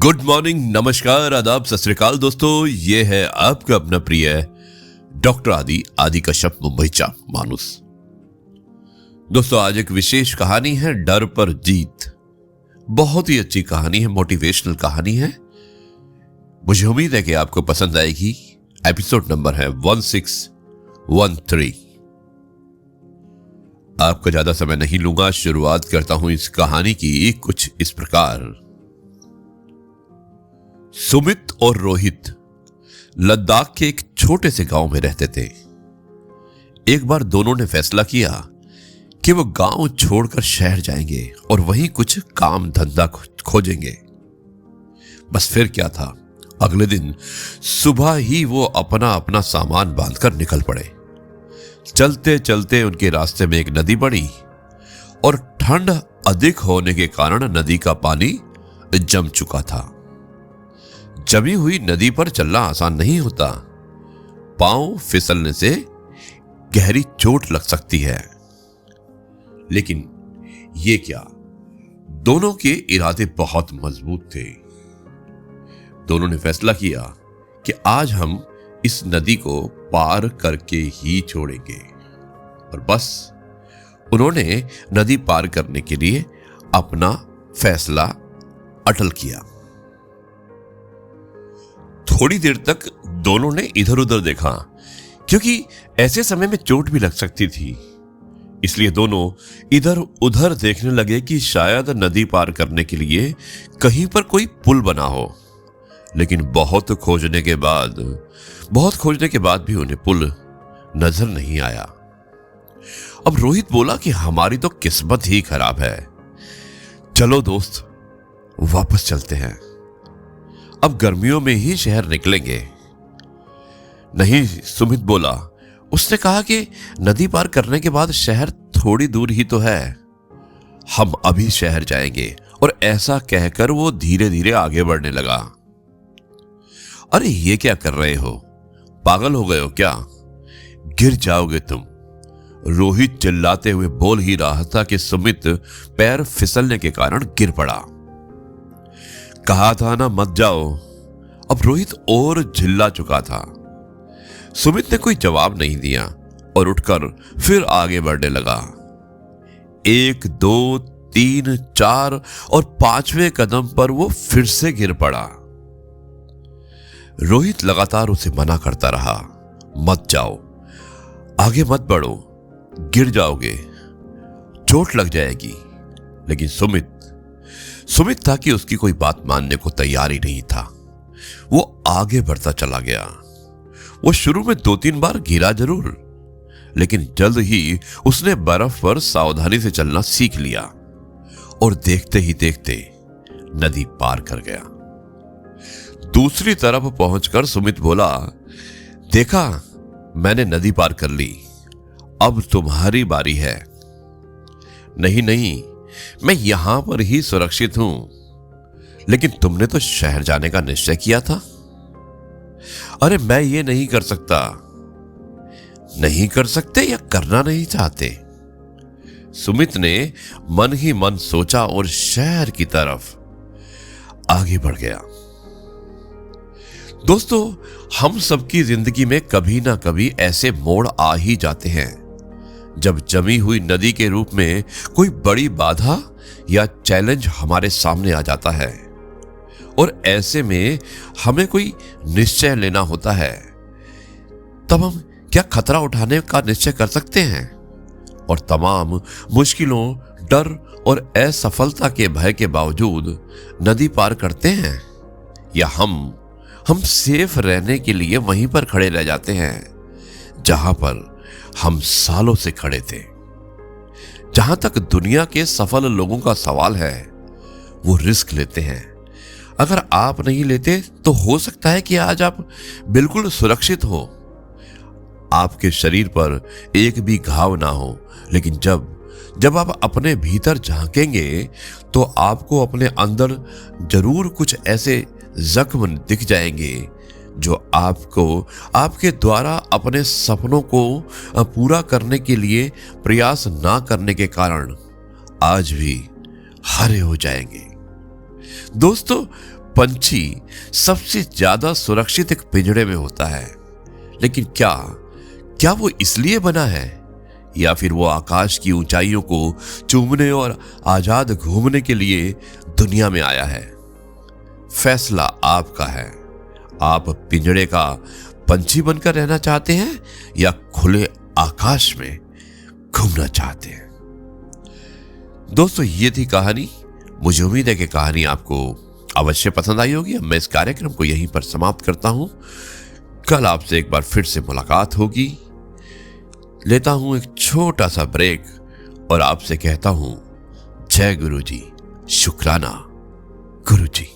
Good morning, नमस्कार, आदाब, सत श्री अकाल दोस्तों। ये है आपका अपना प्रिय डॉक्टर आदि कश्यप, मुंबई चा मानुस। दोस्तों, आज एक विशेष कहानी है, डर पर जीत। बहुत ही अच्छी कहानी है, मोटिवेशनल कहानी है। मुझे उम्मीद है कि आपको पसंद आएगी। एपिसोड नंबर है 1613। आपका ज्यादा समय नहीं लूंगा, शुरुआत करता हूं इस कहानी की कुछ इस प्रकार। सुमित और रोहित लद्दाख के एक छोटे से गांव में रहते थे। एक बार दोनों ने फैसला किया कि वो गांव छोड़कर शहर जाएंगे और वहीं कुछ काम धंधा खोजेंगे। बस फिर क्या था, अगले दिन सुबह ही वो अपना अपना सामान बांधकर निकल पड़े। चलते चलते उनके रास्ते में एक नदी पड़ी और ठंड अधिक होने के कारण नदी का पानी जम चुका था। जमी हुई नदी पर चलना आसान नहीं होता। पांव फिसलने से गहरी चोट लग सकती है। लेकिन ये क्या, दोनों के इरादे बहुत मजबूत थे। दोनों ने फैसला किया कि आज हम इस नदी को पार करके ही छोड़ेंगे। और बस उन्होंने नदी पार करने के लिए अपना फैसला अटल किया। थोड़ी देर तक दोनों ने इधर उधर देखा, क्योंकि ऐसे समय में चोट भी लग सकती थी। इसलिए दोनों इधर उधर देखने लगे कि शायद नदी पार करने के लिए कहीं पर कोई पुल बना हो। लेकिन बहुत खोजने के बाद भी उन्हें पुल नजर नहीं आया। अब रोहित बोला कि हमारी तो किस्मत ही खराब है। चलो दोस्त, वापस चलते हैं। अब गर्मियों में ही शहर निकलेंगे। नहीं, सुमित बोला। उसने कहा कि नदी पार करने के बाद शहर थोड़ी दूर ही तो है। हम अभी शहर जाएंगे। और ऐसा कहकर वो धीरे धीरे आगे बढ़ने लगा। अरे ये क्या कर रहे हो, पागल हो गए हो क्या? गिर जाओगे तुम, रोहित चिल्लाते हुए बोल ही रहा था कि सुमित पैर फिसलने के कारण गिर पड़ा। कहा था ना मत जाओ। अब रोहित और झिल्ला चुका था। सुमित ने कोई जवाब नहीं दिया और उठकर फिर आगे बढ़ने लगा। 1, 2, 3, 4 और 5वें कदम पर वो फिर से गिर पड़ा। रोहित लगातार उसे मना करता रहा, मत जाओ, आगे मत बढ़ो, गिर जाओगे, चोट लग जाएगी। लेकिन सुमित था कि उसकी कोई बात मानने को तैयार ही नहीं था। वो आगे बढ़ता चला गया। वो शुरू में 2-3 बार गिरा जरूर, लेकिन जल्द ही उसने बर्फ पर सावधानी से चलना सीख लिया और देखते ही देखते नदी पार कर गया। दूसरी तरफ पहुंचकर सुमित बोला, देखा, मैंने नदी पार कर ली, अब तुम्हारी बारी है। नहीं, मैं यहां पर ही सुरक्षित हूं। लेकिन तुमने तो शहर जाने का निश्चय किया था। अरे मैं ये नहीं कर सकता। नहीं कर सकते या करना नहीं चाहते? सुमित ने मन ही मन सोचा और शहर की तरफ आगे बढ़ गया। दोस्तों, हम सबकी जिंदगी में कभी ना कभी ऐसे मोड़ आ ही जाते हैं जब जमी हुई नदी के रूप में कोई बड़ी बाधा या चैलेंज हमारे सामने आ जाता है। और ऐसे में हमें कोई निश्चय लेना होता है। तब हम क्या खतरा उठाने का निश्चय कर सकते हैं और तमाम मुश्किलों, डर और असफलता के भय के बावजूद नदी पार करते हैं? या हम सेफ रहने के लिए वहीं पर खड़े रह जाते हैं जहां पर हम सालों से खड़े थे? जहां तक दुनिया के सफल लोगों का सवाल है, वो रिस्क लेते हैं। अगर आप नहीं लेते तो हो सकता है कि आज आप बिल्कुल सुरक्षित हो, आपके शरीर पर एक भी घाव ना हो। लेकिन जब आप अपने भीतर झांकेंगे तो आपको अपने अंदर जरूर कुछ ऐसे जख्म दिख जाएंगे जो आपको आपके द्वारा अपने सपनों को पूरा करने के लिए प्रयास ना करने के कारण आज भी हरे हो जाएंगे। दोस्तों, पंछी सबसे ज्यादा सुरक्षित एक पिंजड़े में होता है, लेकिन क्या वो इसलिए बना है, या फिर वो आकाश की ऊंचाइयों को चूमने और आजाद घूमने के लिए दुनिया में आया है? फैसला आपका है। आप पिंजड़े का पंछी बनकर रहना चाहते हैं या खुले आकाश में घूमना चाहते हैं? दोस्तों, ये थी कहानी। मुझे उम्मीद है कि कहानी आपको अवश्य पसंद आई होगी। अब मैं इस कार्यक्रम को यहीं पर समाप्त करता हूं। कल आपसे एक बार फिर से मुलाकात होगी। लेता हूं एक छोटा सा ब्रेक और आपसे कहता हूं, जय गुरु जी, शुक्राना गुरु जी।